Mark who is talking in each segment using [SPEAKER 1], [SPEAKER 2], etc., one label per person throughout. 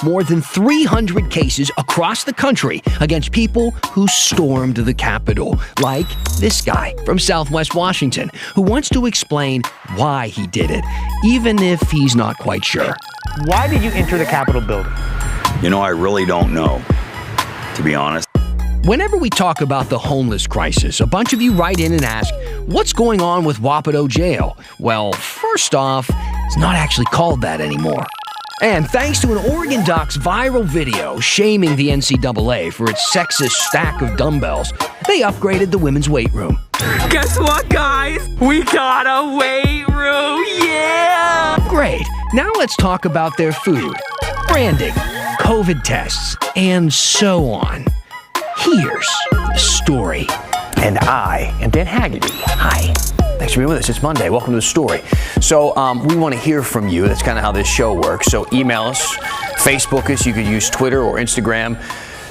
[SPEAKER 1] more than 300 cases across the country against people who stormed the Capitol, like this guy from Southwest Washington, who wants to explain why he did it, even if he's not quite sure.
[SPEAKER 2] Why did you enter the Capitol building?
[SPEAKER 3] You know, I really don't know, to be honest.
[SPEAKER 1] Whenever we talk about the homeless crisis, a bunch of you write in and ask, what's going on with Wapato jail? Well, first off, it's not actually called that anymore. And thanks to an Oregon Ducks viral video shaming the NCAA for its sexist stack of dumbbells, they upgraded the women's weight room.
[SPEAKER 4] Guess what, guys? We got a weight room, yeah!
[SPEAKER 1] Great. Now let's talk about their food, branding, COVID tests, and so on. Here's the story.
[SPEAKER 5] And I am Dan Haggerty. Hi. Thanks for being with us. It's Monday. Welcome to The Story. So we want to hear from you. That's kind of how this show works. So email us, Facebook us. You could use Twitter or Instagram.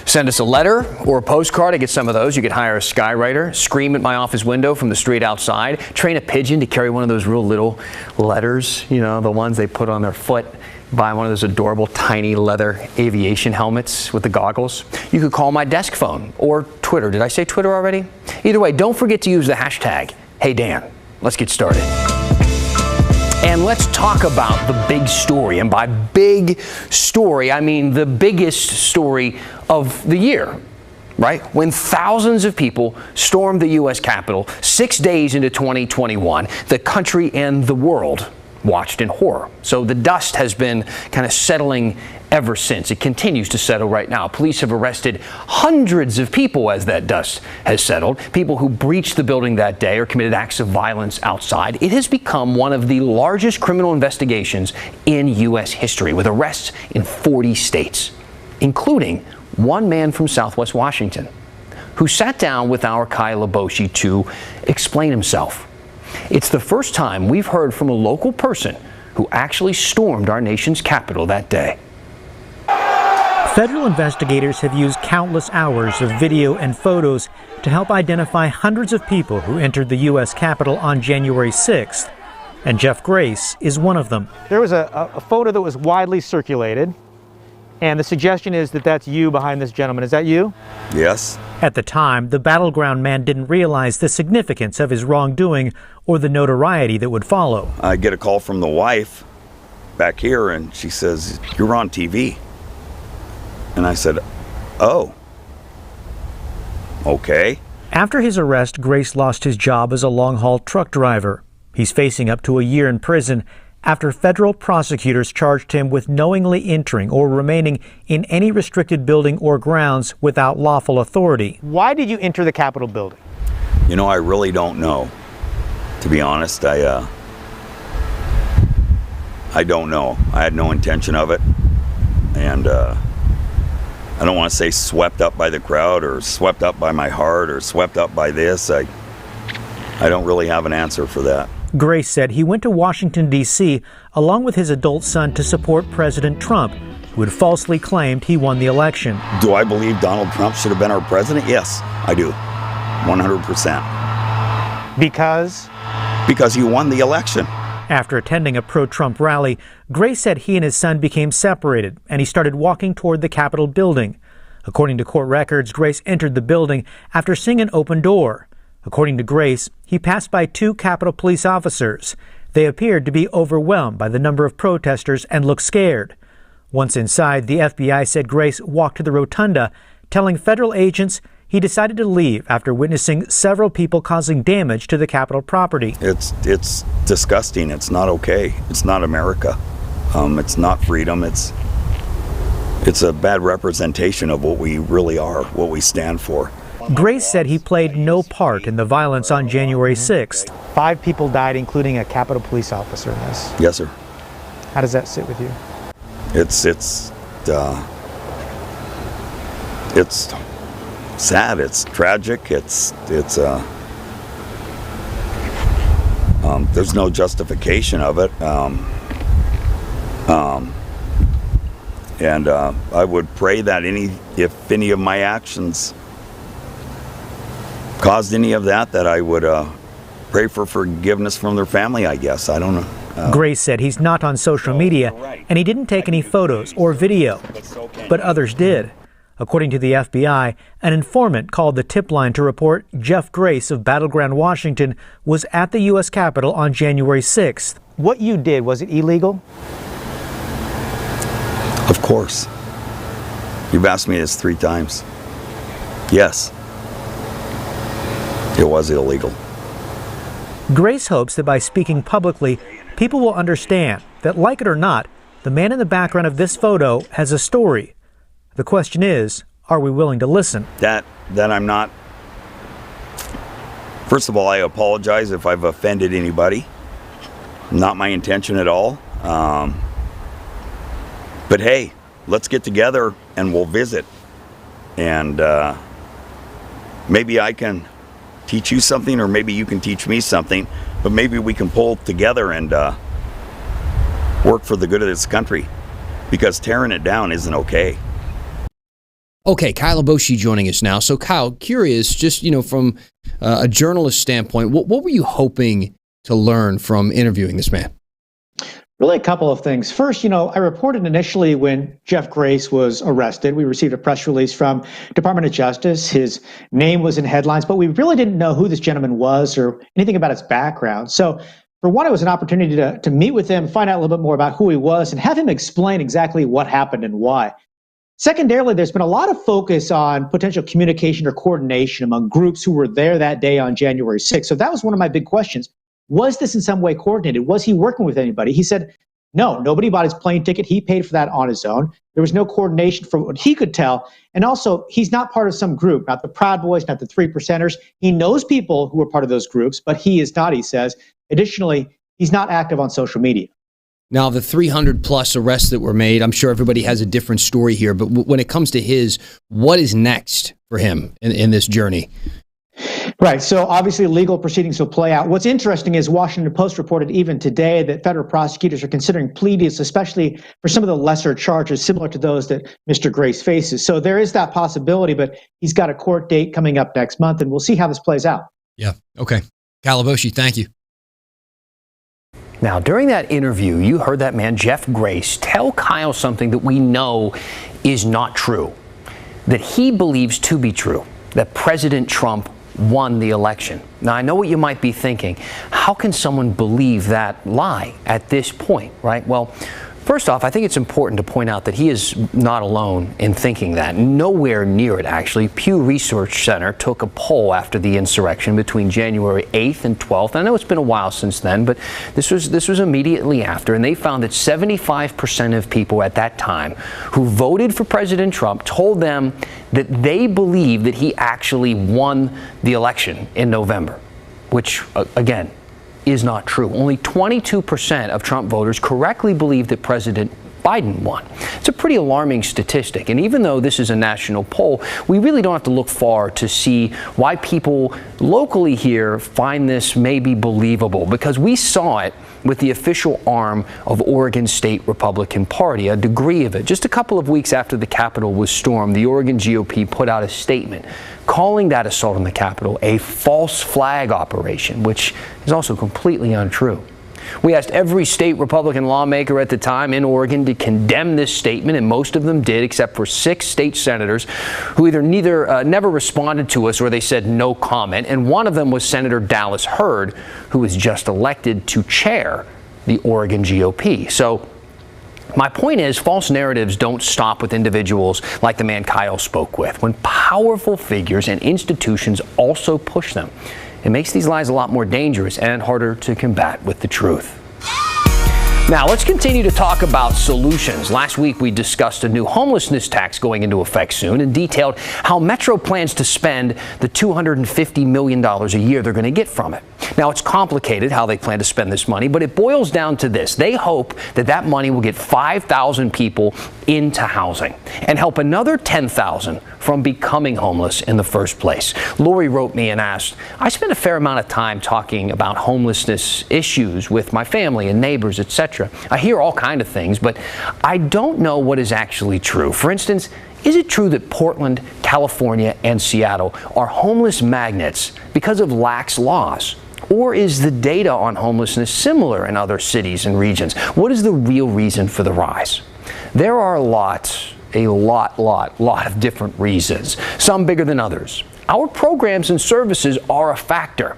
[SPEAKER 5] Send us a letter or a postcard. I get some of those. You could hire a skywriter, scream at my office window from the street outside, train a pigeon to carry one of those real little letters, you know, the ones they put on their foot. Buy one of those adorable tiny leather aviation helmets with the goggles. You could call my desk phone or Twitter. Did I say Twitter already? Either way, don't forget to use the hashtag #HeyDan. Let's get started. And let's talk about the big story. And by big story, I mean the biggest story of the year, right? When thousands of people stormed the U.S. Capitol 6 days into 2021, the country and the world watched in horror. So the dust has been kind of settling ever since. It continues to settle right now. Police have arrested hundreds of people as that dust has settled, people who breached the building that day or committed acts of violence outside. It has become one of the largest criminal investigations in U.S. history, with arrests in 40 states, including one man from Southwest Washington, who sat down with our Kai Laboshi to explain himself. It's the first time we've heard from a local person who actually stormed our nation's capital that day.
[SPEAKER 2] Federal investigators have used countless hours of video and photos to help identify hundreds of people who entered the U.S. Capitol on January 6th, and Jeff Grace is one of them. There was a photo that was widely circulated, and the suggestion is that that's you behind this gentleman. Is that you?
[SPEAKER 3] Yes.
[SPEAKER 2] At the time, the battleground man didn't realize the significance of his wrongdoing or the notoriety that would follow.
[SPEAKER 3] I get a call from the wife back here, and she says, "You're on TV." And I said, "Oh, okay."
[SPEAKER 2] After his arrest, Grace lost his job as a long-haul truck driver. He's facing up to a year in prison after federal prosecutors charged him with knowingly entering or remaining in any restricted building or grounds without lawful authority. Why did you enter the Capitol building?
[SPEAKER 3] You know, I really don't know. To be honest, I don't know. I had no intention of it. And I don't want to say swept up by the crowd or swept up by my heart or swept up by this. I don't really have an answer for that.
[SPEAKER 2] Grace said he went to Washington, D.C. along with his adult son to support President Trump, who had falsely claimed he won the election.
[SPEAKER 3] Do I believe Donald Trump should have been our president? Yes, I do. 100%.
[SPEAKER 2] Because?
[SPEAKER 3] Because he won the election.
[SPEAKER 2] After attending a pro-Trump rally, Grace said he and his son became separated, and he started walking toward the Capitol building. According to court records, Grace entered the building after seeing an open door. According to Grace, he passed by two Capitol police officers. They appeared to be overwhelmed by the number of protesters and looked scared. Once inside, the FBI said Grace walked to the rotunda, telling federal agents he decided to leave after witnessing several people causing damage to the Capitol property.
[SPEAKER 3] It's disgusting. It's not okay. It's not America. It's not freedom. It's a bad representation of what we really are, what we stand for.
[SPEAKER 2] Grace said he played no part in the violence on January 6th. 5 people died, including a Capitol police officer in this.
[SPEAKER 3] Yes, sir.
[SPEAKER 2] How does that sit with you?
[SPEAKER 3] It's sad. It's tragic. There's no justification of it. And I would pray that if any of my actions caused any of that I would pray for forgiveness from their family, I guess. I don't know.
[SPEAKER 2] Grace said he's not on social media, and he didn't take any photos or video, but others did. According to the FBI, an informant called the tip line to report Jeff Grace of Battleground, Washington, was at the U.S. Capitol on January 6th. What you did, was it illegal?
[SPEAKER 3] Of course. You've asked me this 3 times. Yes, it was illegal.
[SPEAKER 2] Grace hopes that by speaking publicly, people will understand that, like it or not, the man in the background of this photo has a story. The question is, are we willing to listen?
[SPEAKER 3] That I'm not. First of all, I apologize if I've offended anybody. Not my intention at all. But hey, let's get together and we'll visit. And maybe I can teach you something, or maybe you can teach me something. But maybe we can pull together and work for the good of this country, because tearing it down isn't okay.
[SPEAKER 1] Okay, Kyle Aboshi joining us now. So Kyle, curious, just, from a journalist standpoint, what were you hoping to learn from interviewing this man?
[SPEAKER 2] Really a couple of things. First, I reported initially when Jeff Grace was arrested. We received a press release from Department of Justice. His name was in headlines, but we really didn't know who this gentleman was or anything about his background. So for one, it was an opportunity to meet with him, find out a little bit more about who he was, and have him explain exactly what happened and why. Secondarily, there's been a lot of focus on potential communication or coordination among groups who were there that day on January 6th. So that was one of my big questions. Was this in some way coordinated? Was he working with anybody? He said, no, nobody bought his plane ticket. He paid for that on his own. There was no coordination from what he could tell. And also, he's not part of some group, not the Proud Boys, not the 3%ers. He knows people who are part of those groups, but he is not, he says. Additionally, he's not active on social media.
[SPEAKER 1] Now, the 300 plus arrests that were made, I'm sure everybody has a different story here, but when it comes to his, what is next for him in this journey?
[SPEAKER 2] Right. So obviously legal proceedings will play out. What's interesting is Washington Post reported even today that federal prosecutors are considering plea deals, especially for some of the lesser charges similar to those that Mr. Grace faces. So there is that possibility, but he's got a court date coming up next month, and we'll see how this plays out.
[SPEAKER 1] Yeah. Okay. Kyle Aboshi, thank you.
[SPEAKER 5] Now, during that interview, you heard that man, Jeff Grace, tell Kyle something that we know is not true, that he believes to be true, that President Trump won the election. Now, I know what you might be thinking. How can someone believe that lie at this point, right? Well, first off, I think it's important to point out that he is not alone in thinking that. Nowhere near it, actually. Pew Research Center took a poll after the insurrection between January 8th and 12th. I know it's been a while since then, but this was immediately after, and they found that 75% of people at that time who voted for President Trump told them that they believe that he actually won the election in November, which, again, is not true. Only 22% of Trump voters correctly believe that President Biden won. It's a pretty alarming statistic. And even though this is a national poll, we really don't have to look far to see why people locally here find this maybe believable, because we saw it with the official arm of Oregon State Republican Party, a degree of it. Just a couple of weeks after the Capitol was stormed, the Oregon GOP put out a statement calling that assault on the Capitol a false flag operation, which is also completely untrue. We asked every state Republican lawmaker at the time in Oregon to condemn this statement, and most of them did, except for 6 state senators who either never responded to us or they said no comment. And one of them was Senator Dallas Hurd, who was just elected to chair the Oregon GOP. So my point is, false narratives don't stop with individuals like the man Kyle spoke with. When powerful figures and institutions also push them, it makes these lies a lot more dangerous and harder to combat with the truth. Now, let's continue to talk about solutions. Last week, we discussed a new homelessness tax going into effect soon and detailed how Metro plans to spend the $250 million a year they're going to get from it. Now, it's complicated how they plan to spend this money, but it boils down to this. They hope that that money will get 5,000 people into housing and help another 10,000 from becoming homeless in the first place. Lori wrote me and asked, I spend a fair amount of time talking about homelessness issues with my family and neighbors, etc. I hear all kinds of things, but I don't know what is actually true. For instance, is it true that Portland, California, and Seattle are homeless magnets because of lax laws? Or is the data on homelessness similar in other cities and regions? What is the real reason for the rise? There are a lot of different reasons, some bigger than others. Our programs and services are a factor.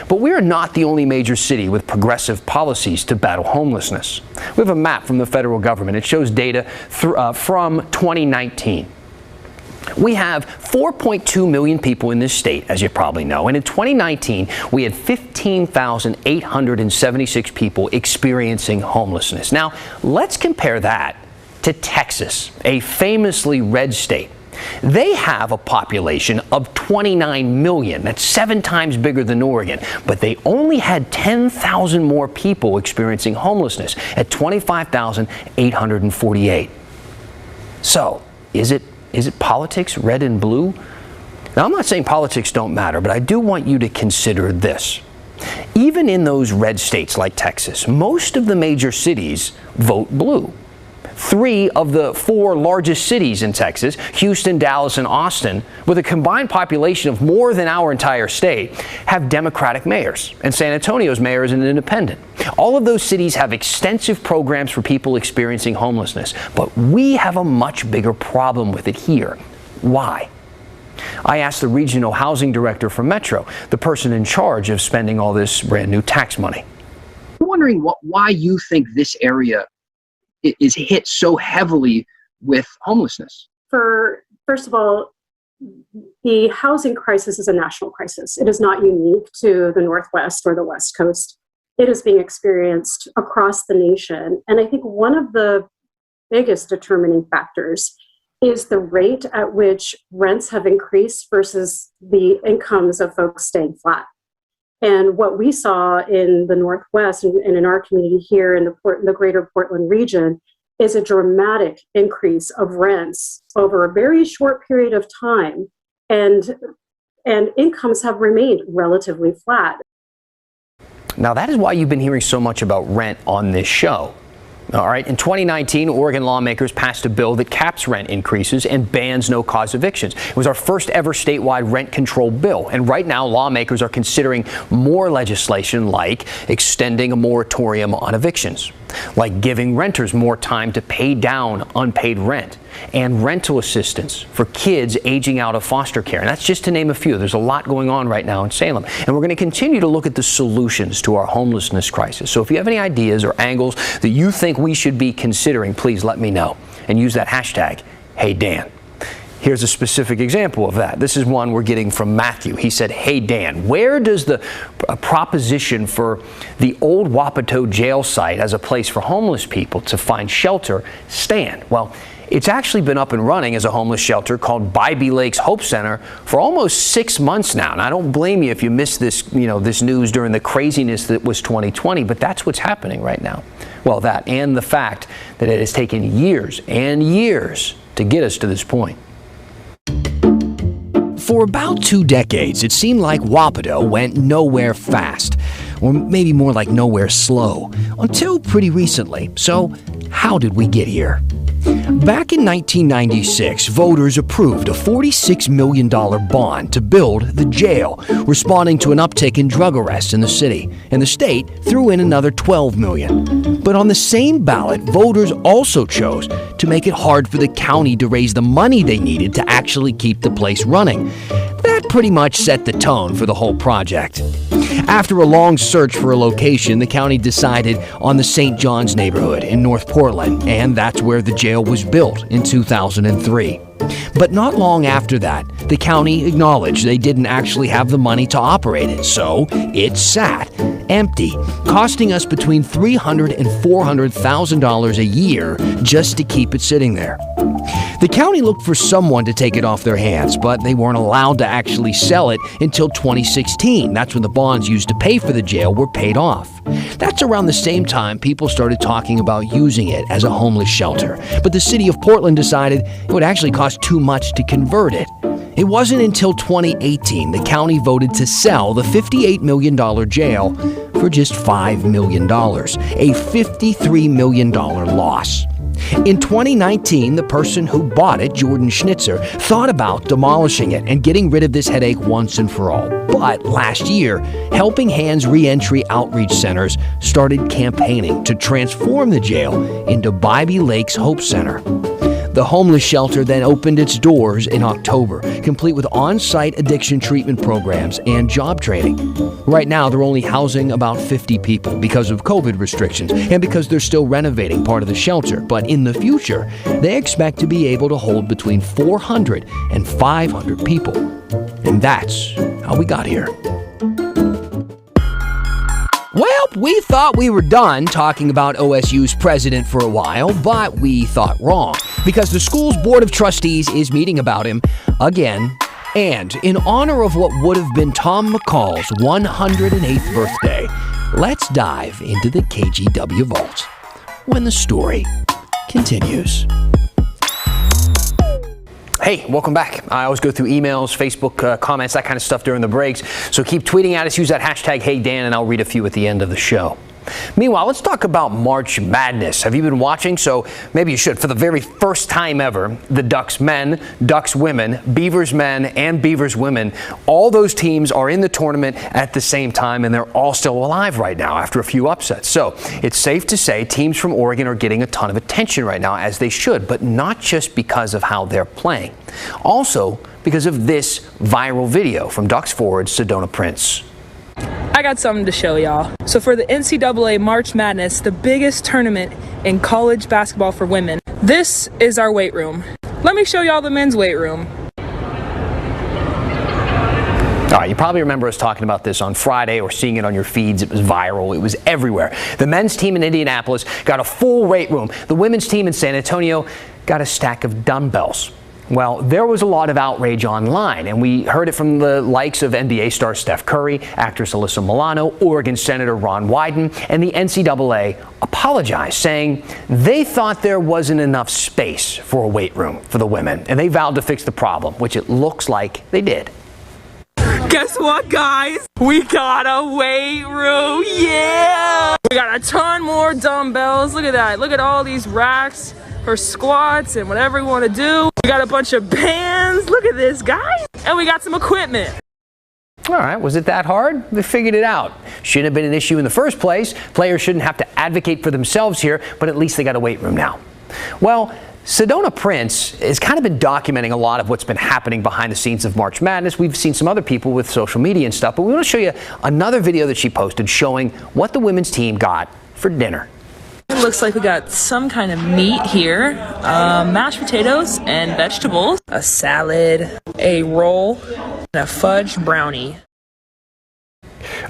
[SPEAKER 5] But we are not the only major city with progressive policies to battle homelessness. We have a map from the federal government. It shows data from 2019. We have 4.2 million people in this state, as you probably know, and in 2019, we had 15,876 people experiencing homelessness. Now, let's compare that to Texas, a famously red state. They have a population of 29 million. That's 7 times bigger than Oregon. But they only had 10,000 more people experiencing homelessness at 25,848. So, is it politics, red and blue? Now, I'm not saying politics don't matter, but I do want you to consider this. Even in those red states like Texas, most of the major cities vote blue. 3 of the 4 largest cities in Texas, Houston, Dallas, and Austin, with a combined population of more than our entire state, have Democratic mayors, and San Antonio's mayor is an independent. All of those cities have extensive programs for people experiencing homelessness, but we have a much bigger problem with it here. Why? I asked the regional housing director for Metro, the person in charge of spending all this brand new tax money.
[SPEAKER 6] I'm wondering why you think this area is hit so heavily with homelessness.
[SPEAKER 7] First of all, the housing crisis is a national crisis. It is not unique to the Northwest or the West Coast. It is being experienced across the nation. And I think one of the biggest determining factors is the rate at which rents have increased versus the incomes of folks staying flat. And what we saw in the Northwest and in our community here in the greater Portland region is a dramatic increase of rents over a very short period of time. And incomes have remained relatively flat.
[SPEAKER 5] Now, that is why you've been hearing so much about rent on this show. All right. In 2019, Oregon lawmakers passed a bill that caps rent increases and bans no-cause evictions. It was our first ever statewide rent control bill. And right now, lawmakers are considering more legislation like extending a moratorium on evictions, like giving renters more time to pay down unpaid rent, and rental assistance for kids aging out of foster care. And that's just to name a few. There's a lot going on right now in Salem. And we're going to continue to look at the solutions to our homelessness crisis. So if you have any ideas or angles that you think we should be considering, please let me know. And use that hashtag, #HeyDan. Here's a specific example of that. This is one we're getting from Matthew. He said, "Hey Dan, where does the proposition for the old Wapato jail site as a place for homeless people to find shelter stand?" Well, it's actually been up and running as a homeless shelter called Bybee Lakes Hope Center for almost 6 months now. And I don't blame you if you missed this, this news during the craziness that was 2020, but that's what's happening right now. Well, that and the fact that it has taken years and years to get us to this point.
[SPEAKER 1] For about 2 decades, it seemed like Wapato went nowhere fast, or maybe more like nowhere slow, until pretty recently. So, how did we get here? Back in 1996, voters approved a $46 million bond to build the jail, responding to an uptick in drug arrests in the city, and the state threw in another $12 million. But on the same ballot, voters also chose to make it hard for the county to raise the money they needed to actually keep the place running. That pretty much set the tone for the whole project. After a long search for a location, the county decided on the St. John's neighborhood in North Portland, and that's where the jail was built in 2003. But not long after that, the county acknowledged they didn't actually have the money to operate it, so it sat empty, costing us between $300,000 and $400,000 a year just to keep it sitting there. The county looked for someone to take it off their hands, but they weren't allowed to actually sell it until 2016. That's when the bonds used to pay for the jail were paid off. That's around the same time people started talking about using it as a homeless shelter. But the city of Portland decided it would actually cost too much to convert it. It wasn't until 2018 the county voted to sell the $58 million jail for just $5 million, a $53 million loss. In 2019, the person who bought it, Jordan Schnitzer, thought about demolishing it and getting rid of this headache once and for all. But last year, Helping Hands Reentry Outreach Centers started campaigning to transform the jail into Bybee Lakes Hope Center. The homeless shelter then opened its doors in October, complete with on-site addiction treatment programs and job training. Right now, they're only housing about 50 people because of COVID restrictions and because they're still renovating part of the shelter. But in the future, they expect to be able to hold between 400 and 500 people. And that's how we got here. Well, we thought we were done talking about OSU's president for a while, but we thought wrong, because the school's board of trustees is meeting about him again. And in honor of what would have been Tom McCall's 108th birthday, let's dive into the KGW vault when the story continues.
[SPEAKER 5] Hey, welcome back. I always go through emails, Facebook comments, that kind of stuff during the breaks. So keep tweeting at us. Use that hashtag HeyDan, and I'll read a few at the end of the show. Meanwhile, let's talk about March Madness. Have you been watching? So maybe you should. For the very first time ever, the Ducks men, Ducks women, Beavers men, and Beavers women, all those teams are in the tournament at the same time, and they're all still alive right now after a few upsets. So it's safe to say teams from Oregon are getting a ton of attention right now, as they should, but not just because of how they're playing. Also because of this viral video from Ducks forward Sedona Prince.
[SPEAKER 8] I got something to show y'all. So for the NCAA March Madness, the biggest tournament in college basketball for women, this is our weight room. Let me show y'all the men's weight room.
[SPEAKER 5] All right, you probably remember us talking about this on Friday or seeing it on your feeds. It was viral. It was everywhere. The men's team in Indianapolis got a full weight room. The women's team in San Antonio got a stack of dumbbells. Well, there was a lot of outrage online, and we heard it from the likes of NBA star Steph Curry, actress Alyssa Milano, Oregon Senator Ron Wyden, and the NCAA apologized, saying they thought there wasn't enough space for a weight room for the women, and they vowed to fix the problem, which it looks like they did.
[SPEAKER 8] Guess what, guys? We got a weight room, yeah! We got a ton more dumbbells. Look at that. Look at all these racks for squats and whatever we want to do. We got a bunch of bands. Look at this, guys. And we got some equipment.
[SPEAKER 5] All right, was it that hard? They figured it out. Shouldn't have been an issue in the first place. Players shouldn't have to advocate for themselves here, but at least they got a weight room now. Well, Sedona Prince has kind of been documenting a lot of what's been happening behind the scenes of March Madness. We've seen some other people with social media and stuff, but we want to show you another video that she posted showing what the women's team got for dinner.
[SPEAKER 8] It looks like we got some kind of meat here, mashed potatoes and vegetables, a salad, a roll, and a fudge brownie.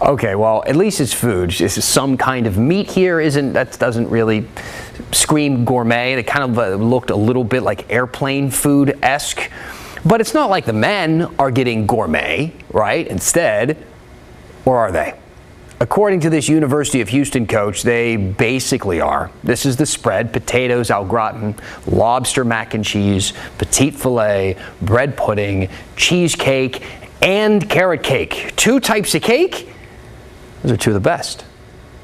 [SPEAKER 5] Okay, well, at least it's food. This is some kind of meat here. That doesn't really scream gourmet. It kind of looked a little bit like airplane food-esque. But it's not like the men are getting gourmet, right? Instead, or are they? According to this University of Houston coach, they basically are. This is the spread: potatoes au gratin, lobster mac and cheese, petite filet, bread pudding, cheesecake, and carrot cake. 2 types of cake? Those are 2 of the best.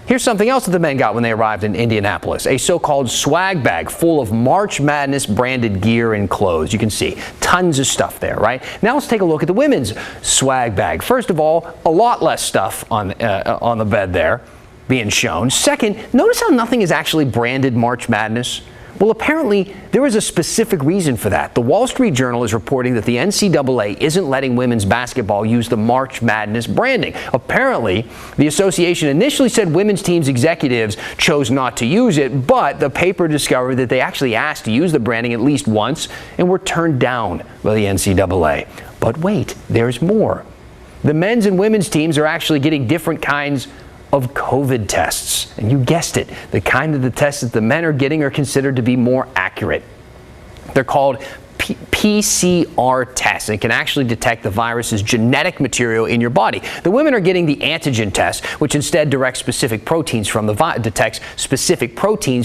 [SPEAKER 5] Here's something else that the men got when they arrived in Indianapolis: a so-called swag bag full of March Madness branded gear and clothes. You can see tons of stuff there, right? Now let's take a look at the women's swag bag. First of all, a lot less stuff on the bed there being shown. Second, notice how nothing is actually branded March Madness. Well, apparently there is a specific reason for that. The Wall Street Journal is reporting that the NCAA isn't letting women's basketball use the March Madness branding. Apparently, the association initially said women's teams executives chose not to use it, but the paper discovered that they actually asked to use the branding at least once and were turned down by the NCAA. But wait, there's more. The men's and women's teams are actually getting different kinds of COVID tests. And you guessed it, the kind of the tests that the men are getting are considered to be more accurate. They're called PCR test. It can actually detect the virus's genetic material in your body. The women are getting the antigen test, which instead detects specific proteins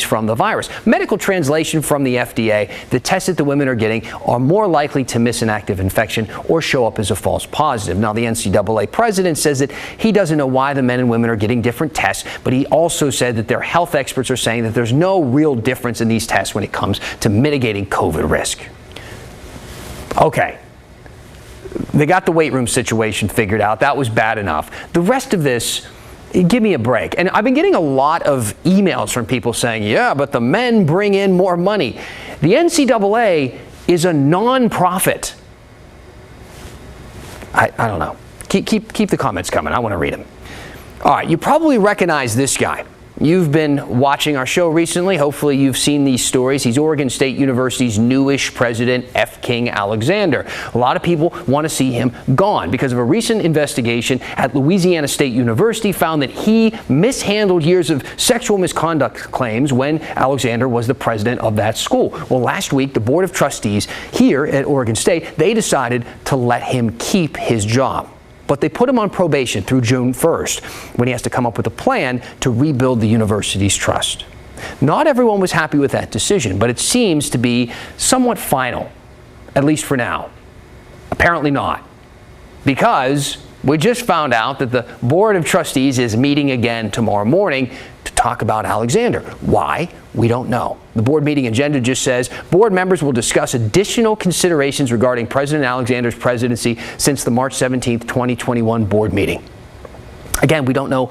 [SPEAKER 5] from the virus. Medical translation from the FDA: the tests that the women are getting are more likely to miss an active infection or show up as a false positive. Now, the NCAA president says that he doesn't know why the men and women are getting different tests, but he also said that their health experts are saying that there's no real difference in these tests when it comes to mitigating COVID risk. Okay. They got the weight room situation figured out. That was bad enough. The rest of this, give me a break. And I've been getting a lot of emails from people saying, yeah, but the men bring in more money. The NCAA is a non-profit. I don't know. Keep the comments coming. I want to read them. All right, you probably recognize this guy. You've been watching our show recently. Hopefully you've seen these stories. He's Oregon State University's newish president, F. King Alexander. A lot of people want to see him gone because of a recent investigation at Louisiana State University found that he mishandled years of sexual misconduct claims when Alexander was the president of that school. Well, last week, the Board of Trustees here at Oregon State, they decided to let him keep his job. But they put him on probation through June 1st, when he has to come up with a plan to rebuild the university's trust. Not everyone was happy with that decision, but it seems to be somewhat final, at least for now. Apparently not, because we just found out that the Board of Trustees is meeting again tomorrow morning to talk about Alexander. Why? We don't know. The board meeting agenda just says board members will discuss additional considerations regarding President Alexander's presidency since the March 17th, 2021 board meeting. Again, we don't know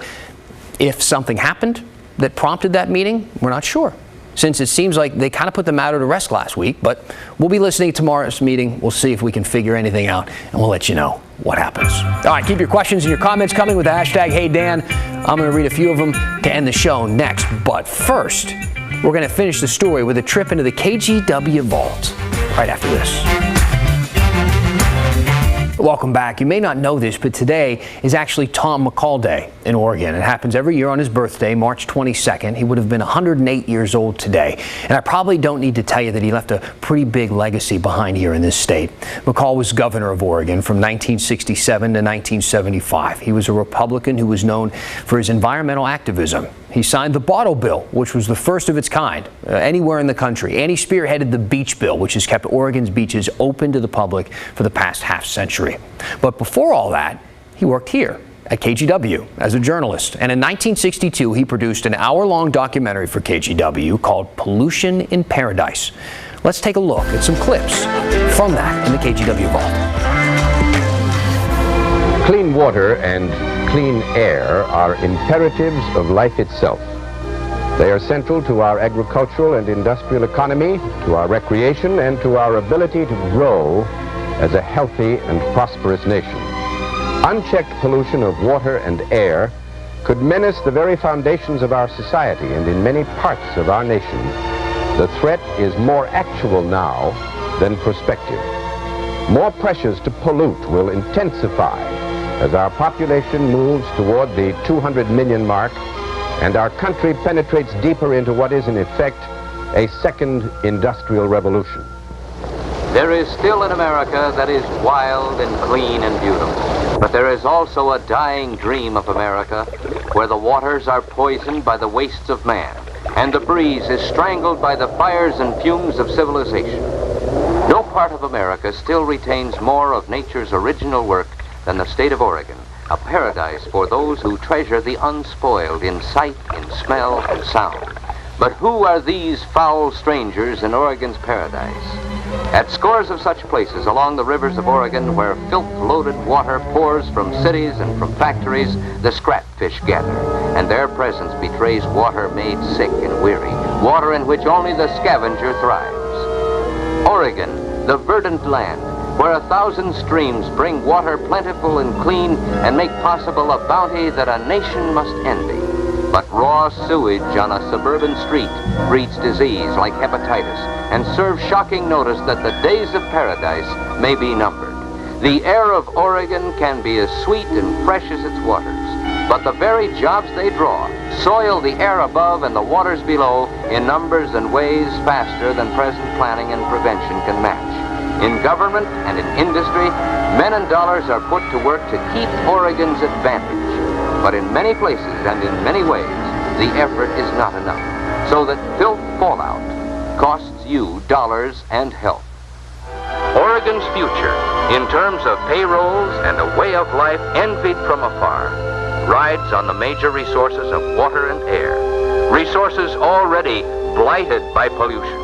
[SPEAKER 5] if something happened that prompted that meeting. We're not sure, since it seems like they kind of put the matter to rest last week. But we'll be listening to tomorrow's meeting. We'll see if we can figure anything out, and we'll let you know what happens. All right, keep your questions and your comments coming with the hashtag HeyDan. I'm going to read a few of them to end the show next. But first, we're going to finish the story with a trip into the KGW vault right after this. Welcome back. You may not know this, but today is actually Tom McCall Day in Oregon. It happens every year on his birthday, March 22nd. He would have been 108 years old today. And I probably don't need to tell you that he left a pretty big legacy behind here in this state. McCall was governor of Oregon from 1967 to 1975. He was a Republican who was known for his environmental activism. He signed the Bottle Bill, which was the first of its kind anywhere in the country. And he spearheaded the Beach Bill, which has kept Oregon's beaches open to the public for the past half century. But before all that, he worked here at KGW as a journalist. And in 1962, he produced an hour-long documentary for KGW called Pollution in Paradise. Let's take a look at some clips from that in the KGW vault.
[SPEAKER 9] Clean water and clean air are imperatives of life itself. They are central to our agricultural and industrial economy, to our recreation, and to our ability to grow as a healthy and prosperous nation. Unchecked pollution of water and air could menace the very foundations of our society, and in many parts of our nation, the threat is more actual now than prospective. More pressures to pollute will intensify as our population moves toward the 200 million mark and our country penetrates deeper into what is in effect a second industrial revolution.
[SPEAKER 10] There is still an America that is wild and clean and beautiful. But there is also a dying dream of America where the waters are poisoned by the wastes of man and the breeze is strangled by the fires and fumes of civilization. No part of America still retains more of nature's original work than the state of Oregon, a paradise for those who treasure the unspoiled in sight, in smell, and sound. But who are these foul strangers in Oregon's paradise? At scores of such places along the rivers of Oregon where filth-loaded water pours from cities and from factories, the scrapfish gather, and their presence betrays water made sick and weary, water in which only the scavenger thrives. Oregon, the verdant land, where 1,000 streams bring water plentiful and clean and make possible a bounty that a nation must envy. But raw sewage on a suburban street breeds disease like hepatitis and serves shocking notice that the days of paradise may be numbered. The air of Oregon can be as sweet and fresh as its waters, but the very jobs they draw soil the air above and the waters below in numbers and ways faster than present planning and prevention can match. In government and in industry, men and dollars are put to work to keep Oregon's advantage. But in many places and in many ways, the effort is not enough, so that filth fallout costs you dollars and health. Oregon's future, in terms of payrolls and a way of life envied from afar, rides on the major resources of water and air, resources already blighted by pollution,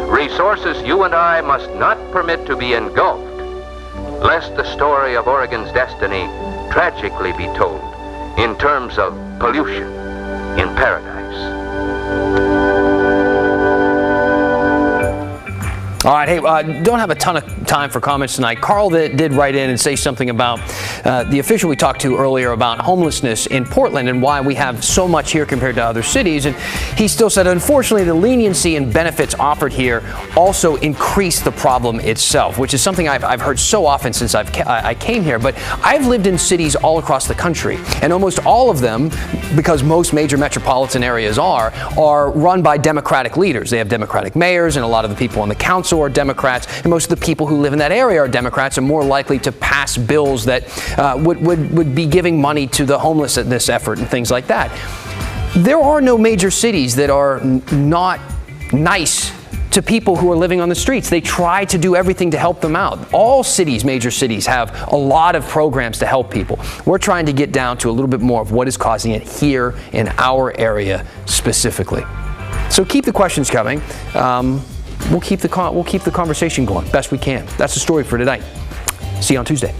[SPEAKER 10] resources you and I must not permit to be engulfed, lest the story of Oregon's destiny tragically be told in terms of pollution in paradise.
[SPEAKER 5] All right, hey, don't have a ton of time for comments tonight. Carl did write in and say something about the official we talked to earlier about homelessness in Portland and why we have so much here compared to other cities. And he still said, unfortunately, the leniency and benefits offered here also increase the problem itself, which is something I've heard so often since I came here. But I've lived in cities all across the country, and almost all of them, because most major metropolitan areas are run by Democratic leaders. They have Democratic mayors, and a lot of the people on the council are Democrats, and most of the people who live in that area are Democrats and more likely to pass bills that would be giving money to the homelessness effort and things like that. There are no major cities that are not nice to people who are living on the streets. They try to do everything to help them out. All cities, major cities, have a lot of programs to help people. We're trying to get down to a little bit more of what is causing it here in our area specifically. So keep the questions coming. We'll keep the conversation going best we can. That's the story for tonight. See you on Tuesday.